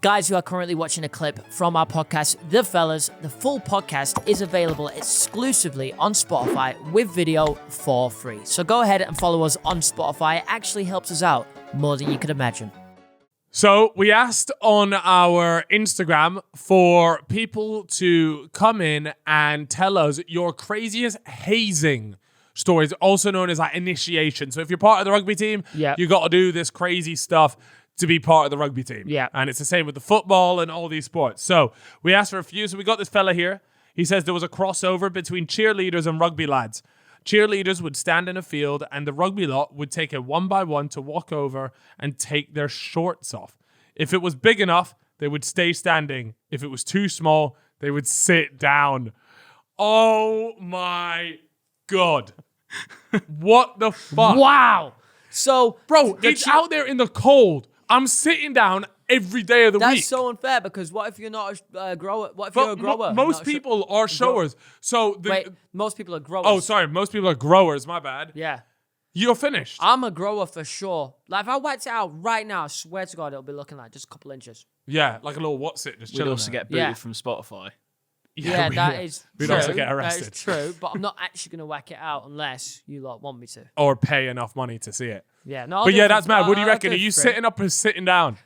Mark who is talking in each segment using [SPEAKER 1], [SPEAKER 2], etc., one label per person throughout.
[SPEAKER 1] Guys who are currently watching a clip from our podcast, The Fellas, the full podcast is available exclusively on Spotify with video for free. So go ahead and follow us on Spotify. It actually helps us out more than you could imagine.
[SPEAKER 2] So we asked on our Instagram for people to come in and tell us your craziest hazing stories, also known as like initiation. So if you're part of the rugby team, you got to do this crazy stuff to be part of the rugby team.
[SPEAKER 1] Yeah.
[SPEAKER 2] And it's the same with the football and all these sports. So we asked for a few. So we got this fella here. He says there was a crossover between cheerleaders and rugby lads. Cheerleaders would stand in a field and the rugby lot would take it one by one to walk over and take their shorts off. If it was big enough, they would stay standing. If it was too small, they would sit down. Oh my God. What the fuck?
[SPEAKER 1] Wow. So,
[SPEAKER 2] bro, it's out there in the cold. I'm sitting down every day of the week.
[SPEAKER 1] That's so unfair because what if you're not a grower? What if you're a grower?
[SPEAKER 2] Most people are showers. So
[SPEAKER 1] wait, most people are growers.
[SPEAKER 2] Oh, sorry. Most people are growers. My bad.
[SPEAKER 1] Yeah.
[SPEAKER 2] You're finished.
[SPEAKER 1] I'm a grower for sure. Like, if I whacked it out right now, I swear to God, it'll be looking like just a couple inches.
[SPEAKER 2] Yeah, like a little what's it, just chilling.
[SPEAKER 3] We'd also get booted from Spotify.
[SPEAKER 1] Yeah, that is true.
[SPEAKER 2] We'd also get arrested.
[SPEAKER 1] That is true, but I'm not actually going to whack it out unless you lot want me to.
[SPEAKER 2] Or pay enough money to see it.
[SPEAKER 1] Yeah, no.
[SPEAKER 2] But yeah, that's mad. What do you reckon? Are you sitting up or sitting down?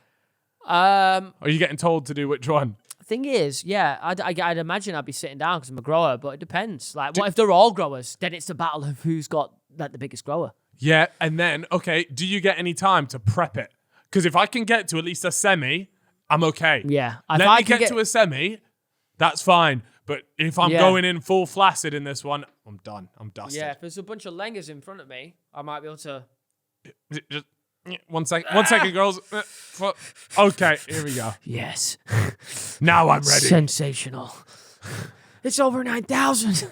[SPEAKER 2] Or are you getting told to do which one?
[SPEAKER 1] Thing is, yeah, I'd imagine I'd be sitting down because I'm a grower, but it depends. Like, what if they're all growers? Then it's a battle of who's got like the biggest grower.
[SPEAKER 2] Yeah, and then, okay, do you get any time to prep it? Because if I can get to at least a semi, I'm okay.
[SPEAKER 1] Yeah.
[SPEAKER 2] Let me get to a semi, that's fine. But if I'm going in full flaccid in this one, I'm done. I'm dusted.
[SPEAKER 1] Yeah, if there's a bunch of lengers in front of me, I might be able to...
[SPEAKER 2] Just 1 second. 1 second, girls. Okay, here we go.
[SPEAKER 1] Yes.
[SPEAKER 2] Now I'm ready.
[SPEAKER 1] Sensational. It's over 9,000.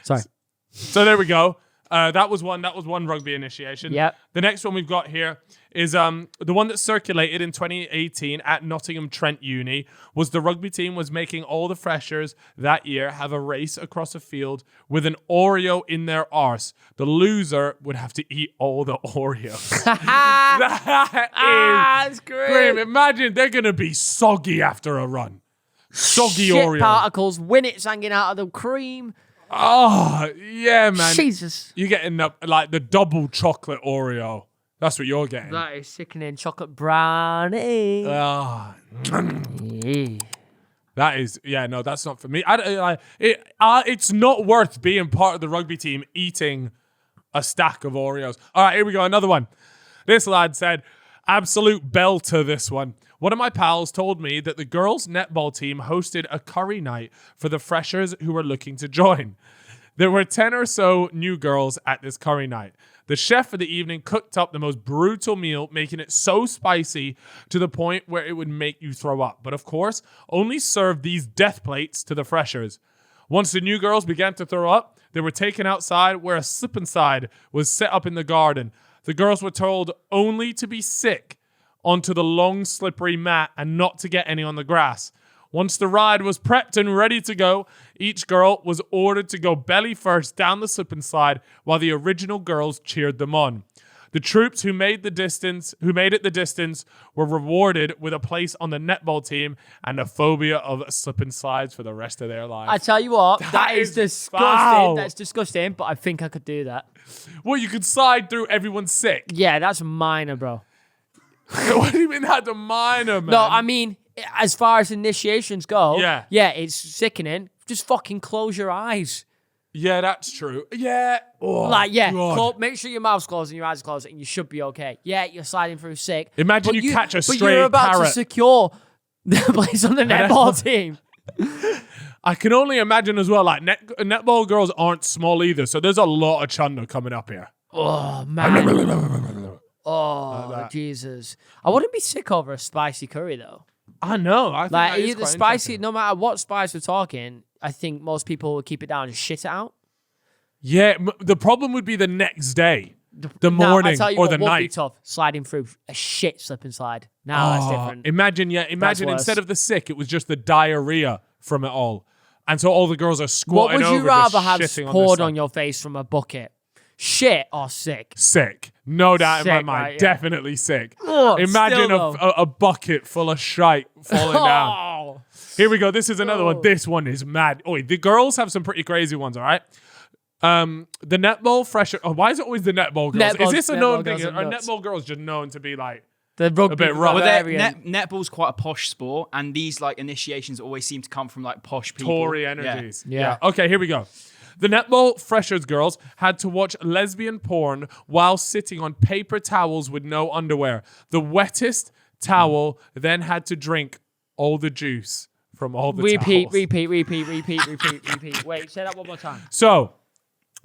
[SPEAKER 1] Sorry.
[SPEAKER 2] So there we go. That was one rugby initiation.
[SPEAKER 1] Yep.
[SPEAKER 2] The next one we've got here is the one that circulated in 2018 at Nottingham Trent Uni was the rugby team was making all the freshers that year have a race across a field with an Oreo in their arse. The loser would have to eat all the Oreos.
[SPEAKER 1] That's great.
[SPEAKER 2] Imagine they're going to be soggy after a run. Soggy
[SPEAKER 1] Shit
[SPEAKER 2] Oreos.
[SPEAKER 1] particles, winnets hanging out of the cream.
[SPEAKER 2] Oh, yeah, man.
[SPEAKER 1] Jesus.
[SPEAKER 2] You're getting like the double chocolate Oreo. That's what you're getting.
[SPEAKER 1] That is sickening. Chocolate brownie.
[SPEAKER 2] That is, yeah, no, that's not for me. It's not worth being part of the rugby team eating a stack of Oreos. All right, here we go. Another one. This lad said, absolute belter, this one. One of my pals told me that the girls' netball team hosted a curry night for the freshers who were looking to join. There were 10 or so new girls at this curry night. The chef for the evening cooked up the most brutal meal, making it so spicy to the point where it would make you throw up. But of course, only served these death plates to the freshers. Once the new girls began to throw up, they were taken outside where a slip and slide was set up in the garden. The girls were told only to be sick onto the long slippery mat and not to get any on the grass. Once the ride was prepped and ready to go, each girl was ordered to go belly first down the slip and slide while the original girls cheered them on. The troops who made it the distance were rewarded with a place on the netball team and a phobia of slip and slides for the rest of their lives.
[SPEAKER 1] I tell you what, that is disgusting.
[SPEAKER 2] Foul.
[SPEAKER 1] That's disgusting, but I think I could do that.
[SPEAKER 2] Well, you could slide through everyone's sick.
[SPEAKER 1] Yeah, that's minor, bro.
[SPEAKER 2] What do you mean that's a minor, man?
[SPEAKER 1] No, I mean, as far as initiations go,
[SPEAKER 2] yeah,
[SPEAKER 1] it's sickening. Just fucking close your eyes.
[SPEAKER 2] Yeah, that's true. Yeah. Oh,
[SPEAKER 1] make sure your mouth's closed and your eyes are closed and you should be okay. Yeah, you're sliding through sick.
[SPEAKER 2] Imagine you catch a stray
[SPEAKER 1] But you're about
[SPEAKER 2] carrot.
[SPEAKER 1] to secure the place on the netball team.
[SPEAKER 2] I can only imagine as well, like, netball girls aren't small either, so there's a lot of chunder coming up here.
[SPEAKER 1] Oh, man. Oh, Jesus. I wouldn't be sick over a spicy curry, though.
[SPEAKER 2] I know. I think
[SPEAKER 1] like,
[SPEAKER 2] that is
[SPEAKER 1] either
[SPEAKER 2] quite
[SPEAKER 1] spicy, no matter what spice we're talking, I think most people would keep it down and shit it out.
[SPEAKER 2] Yeah, the problem would be the next day, the morning, or the night.
[SPEAKER 1] Be tough, sliding through a shit slip and slide. Now that's different.
[SPEAKER 2] Imagine instead of the sick, it was just the diarrhea from it all. And so all the girls are squatting over.
[SPEAKER 1] What would you rather have
[SPEAKER 2] shitting
[SPEAKER 1] poured
[SPEAKER 2] on
[SPEAKER 1] on your face from a bucket? Shit or sick?
[SPEAKER 2] Sick. No doubt in my
[SPEAKER 1] Sick,
[SPEAKER 2] mind.
[SPEAKER 1] right, yeah.
[SPEAKER 2] Definitely sick.
[SPEAKER 1] Ugh,
[SPEAKER 2] Imagine
[SPEAKER 1] still,
[SPEAKER 2] a bucket full of shite falling down.
[SPEAKER 1] Oh.
[SPEAKER 2] Here we go. This is another one. This one is mad. Oh, the girls have some pretty crazy ones, all right? The netball fresher. Oh, why is it always the netball girls? Is this a known thing? Are netball girls just known to be like
[SPEAKER 1] the rugby,
[SPEAKER 2] a bit rough?
[SPEAKER 3] Well, netball's quite a posh sport, and these like initiations always seem to come from like posh people.
[SPEAKER 2] Tory energies.
[SPEAKER 1] Yeah.
[SPEAKER 2] Okay, here we go. The netball freshers girls had to watch lesbian porn while sitting on paper towels with no underwear. The wettest towel then had to drink all the juice from all the towels.
[SPEAKER 1] Repeat. Wait, say that one more time.
[SPEAKER 2] So,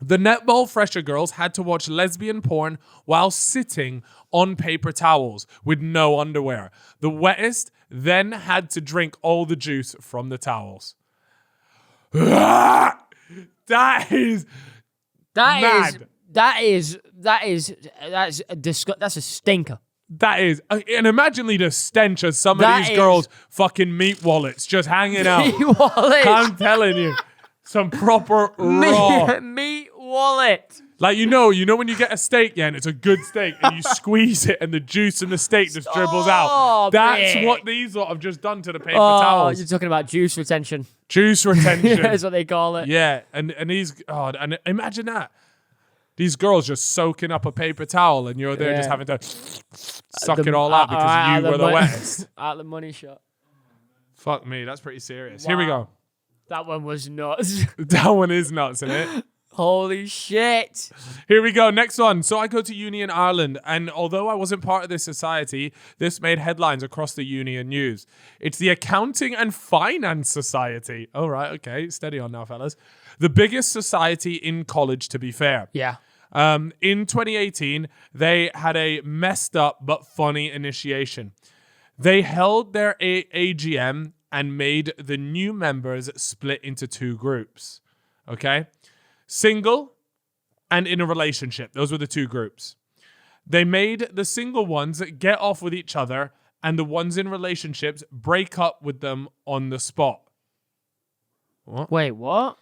[SPEAKER 2] the netball fresher girls had to watch lesbian porn while sitting on paper towels with no underwear. The wettest then had to drink all the juice from the towels. That's
[SPEAKER 1] a stinker.
[SPEAKER 2] That is, and imagine the stench of some of these girls' fucking meat wallets just hanging out.
[SPEAKER 1] Meat wallet.
[SPEAKER 2] I'm telling you, some proper raw
[SPEAKER 1] meat wallet.
[SPEAKER 2] Like you know when you get a steak, and it's a good steak, and you squeeze it, and the juice in the steak just dribbles out. That's what these lot have just done to the paper towels.
[SPEAKER 1] You're talking about juice retention.
[SPEAKER 2] Juice retention.
[SPEAKER 1] That's what they call it.
[SPEAKER 2] Yeah, and these, and imagine that. These girls just soaking up a paper towel, and you're there just having to suck it all out because you were the wettest.
[SPEAKER 1] Out the money shot.
[SPEAKER 2] Fuck me, that's pretty serious. Here we go.
[SPEAKER 1] That one was nuts.
[SPEAKER 2] That one is nuts, isn't it?
[SPEAKER 1] Holy shit.
[SPEAKER 2] Here we go. Next one. So I go to uni in Ireland, and although I wasn't part of this society, this made headlines across the uni and news. It's the Accounting and Finance Society. Oh, right. Okay. Steady on now, fellas. The biggest society in college, to be fair.
[SPEAKER 1] Yeah.
[SPEAKER 2] In 2018, they had a messed up but funny initiation. They held their AGM and made the new members split into two groups. Okay? Single and in a relationship. Those were the two groups. They made the single ones get off with each other and the ones in relationships break up with them on the spot.
[SPEAKER 1] What? Wait, what?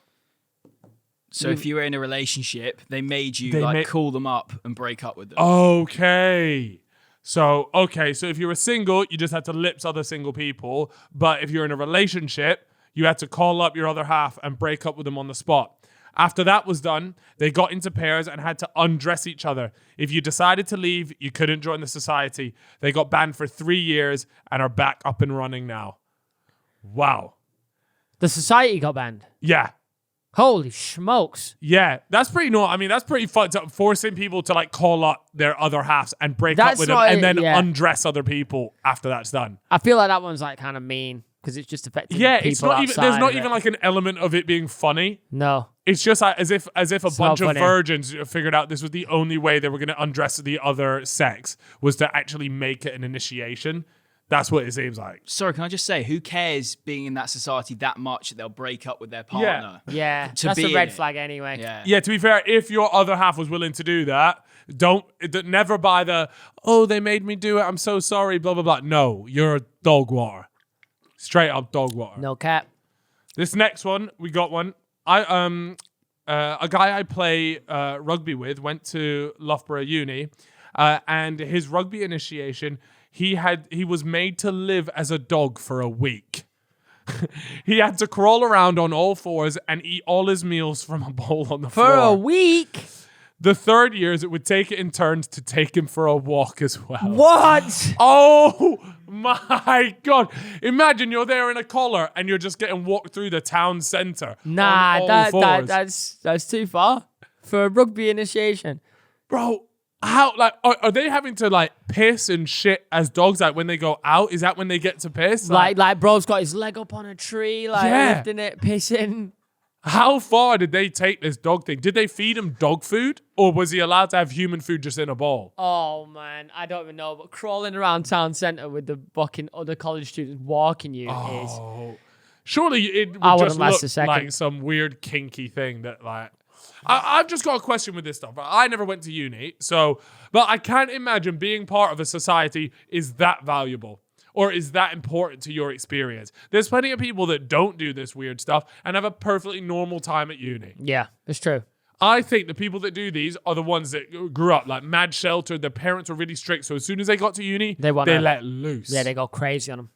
[SPEAKER 3] So if you were in a relationship, they made you call them up and break up with them.
[SPEAKER 2] Okay. So if you were single, you just had to lips other single people. But if you're in a relationship, you had to call up your other half and break up with them on the spot. After that was done, they got into pairs and had to undress each other. If you decided to leave, you couldn't join the society. They got banned for 3 years and are back up and running now. Wow.
[SPEAKER 1] The society got banned?
[SPEAKER 2] Yeah.
[SPEAKER 1] Holy smokes.
[SPEAKER 2] Yeah, that's pretty that's pretty fucked up, forcing people to like call up their other halves and break up with them and then undress other people after that's done.
[SPEAKER 1] I feel like that one's like kind of mean because it's just affecting people
[SPEAKER 2] it's not even, there's not even
[SPEAKER 1] it.
[SPEAKER 2] like an element of it being funny.
[SPEAKER 1] No.
[SPEAKER 2] It's just like, as if a bunch of
[SPEAKER 1] funny.
[SPEAKER 2] virgins figured out this was the only way they were going to undress the other sex was to actually make it an initiation. That's what it seems like.
[SPEAKER 3] Sorry, can I just say, who cares being in that society that much that they'll break up with their partner?
[SPEAKER 1] Yeah, that's a red flag anyway.
[SPEAKER 2] Yeah, to be fair, if your other half was willing to do that, never buy they made me do it, I'm so sorry, blah, blah, blah. No, you're dog water. Straight up dog water.
[SPEAKER 1] No cap.
[SPEAKER 2] This next one, we got one. A guy I play rugby with went to Loughborough Uni, and his rugby initiation, he was made to live as a dog for a week. He had to crawl around on all fours and eat all his meals from a bowl on the floor.
[SPEAKER 1] For a week?
[SPEAKER 2] The third years, it would take it in turns to take him for a walk as well.
[SPEAKER 1] What?
[SPEAKER 2] Oh my God. Imagine you're there in a collar and you're just getting walked through the town centre.
[SPEAKER 1] Nah, that's too far for a rugby initiation.
[SPEAKER 2] Bro, how, like, are they having to, like, piss and shit as dogs, like, when they go out? Is that when they get to piss?
[SPEAKER 1] Like bro's got his leg up on a tree, like, lifting it, pissing.
[SPEAKER 2] How far did they take this dog thing? Did they feed him dog food? Or was he allowed to have human food just in a bowl?
[SPEAKER 1] Oh, man, I don't even know. But crawling around town centre with the fucking other college students walking you is...
[SPEAKER 2] Surely it would just look like some weird kinky thing that, like... I've just got a question with this stuff. I never went to uni, but I can't imagine being part of a society is that valuable or is that important to your experience. There's plenty of people that don't do this weird stuff and have a perfectly normal time at uni.
[SPEAKER 1] Yeah, it's true.
[SPEAKER 2] I think the people that do these are the ones that grew up like mad sheltered. Their parents were really strict, so as soon as they got to uni, they let loose.
[SPEAKER 1] Yeah, they go crazy on them.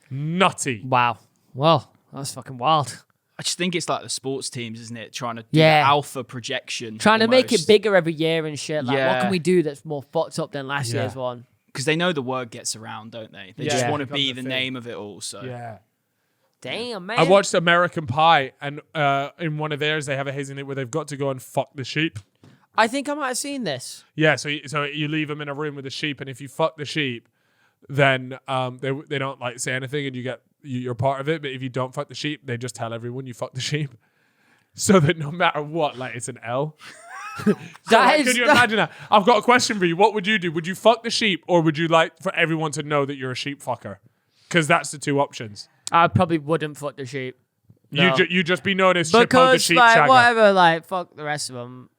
[SPEAKER 2] Nutty.
[SPEAKER 1] Wow. Well, that's fucking wild.
[SPEAKER 3] I just think it's like the sports teams, isn't it? Trying to do alpha projection.
[SPEAKER 1] Trying to make it bigger every year and shit. Like, what
[SPEAKER 3] Yeah.
[SPEAKER 1] can we do that's more fucked up than last year's one?
[SPEAKER 3] Because they know the word gets around, don't they? They just want to be the name of it all. So
[SPEAKER 2] Yeah.
[SPEAKER 1] Damn, man.
[SPEAKER 2] I watched American Pie, and in one of theirs, they have a hazing where they've got to go and fuck the sheep.
[SPEAKER 1] I think I might have seen this.
[SPEAKER 2] Yeah, so you leave them in a room with the sheep, and if you fuck the sheep, then they don't like say anything, and you're part of it. But if you don't fuck the sheep, they just tell everyone you fuck the sheep, so that no matter what, like it's an L. Can you imagine that? I've got a question for you. What would you do? Would you fuck the sheep, or would you like for everyone to know that you're a sheep fucker? Because that's the two options.
[SPEAKER 1] I probably wouldn't fuck the sheep. No.
[SPEAKER 2] You just be known as Shippo the
[SPEAKER 1] because
[SPEAKER 2] sheep
[SPEAKER 1] like
[SPEAKER 2] shagger.
[SPEAKER 1] whatever, like fuck the rest of them.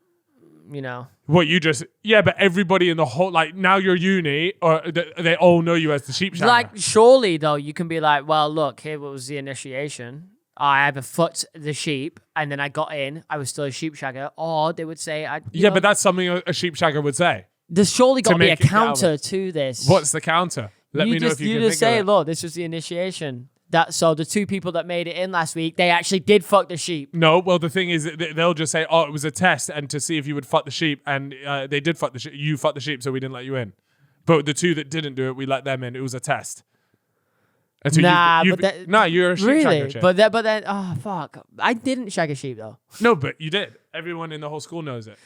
[SPEAKER 1] You know.
[SPEAKER 2] What you just but everybody in the whole like now you're uni or they all know you as the sheep shagger.
[SPEAKER 1] Like surely though you can be like, well, look, here was the initiation. I either fucked the sheep and then I got in. I was still a sheep shagger, or they would say,
[SPEAKER 2] but that's something a sheep shagger would say.
[SPEAKER 1] There's surely got to be a counter to this.
[SPEAKER 2] What's the counter? Let me know if you can
[SPEAKER 1] just
[SPEAKER 2] think
[SPEAKER 1] say,
[SPEAKER 2] of it.
[SPEAKER 1] look, this was the initiation. So the two people that made it in last week, they actually did fuck the sheep.
[SPEAKER 2] No, well, the thing is, they'll just say, oh, it was a test and to see if you would fuck the sheep. And they did fuck the sheep. You fucked the sheep, so we didn't let you in. But the two that didn't do it, we let them in. It was a test. And so you're a sheep
[SPEAKER 1] really?
[SPEAKER 2] shagger.
[SPEAKER 1] But then, oh, fuck. I didn't shag a sheep, though.
[SPEAKER 2] No, but you did. Everyone in the whole school knows it.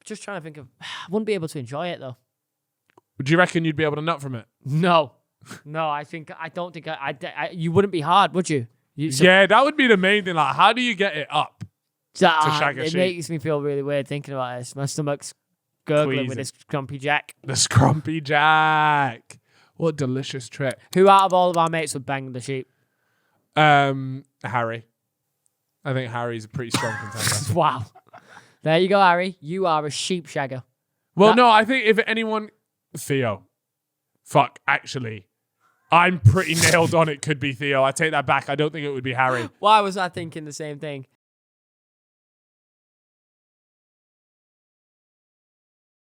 [SPEAKER 1] Just trying to think of, I wouldn't be able to enjoy it, though.
[SPEAKER 2] Do you reckon you'd be able to nut from it?
[SPEAKER 1] No. No, I don't think you wouldn't be hard, would you?
[SPEAKER 2] That would be the main thing. Like, how do you get it up to shag a sheep?
[SPEAKER 1] It makes me feel really weird thinking about this. My stomach's gurgling with this Scrumpy Jack.
[SPEAKER 2] The Scrumpy Jack. What a delicious trick.
[SPEAKER 1] Who out of all of our mates would bang the sheep?
[SPEAKER 2] Harry. I think Harry's a pretty strong contender.
[SPEAKER 1] Wow. There you go, Harry. You are a sheep shagger.
[SPEAKER 2] Well, no, I think if anyone... Theo. Fuck, actually. I'm pretty nailed on it could be Theo. I take that back. I don't think it would be Harry.
[SPEAKER 1] Why was I thinking the same thing?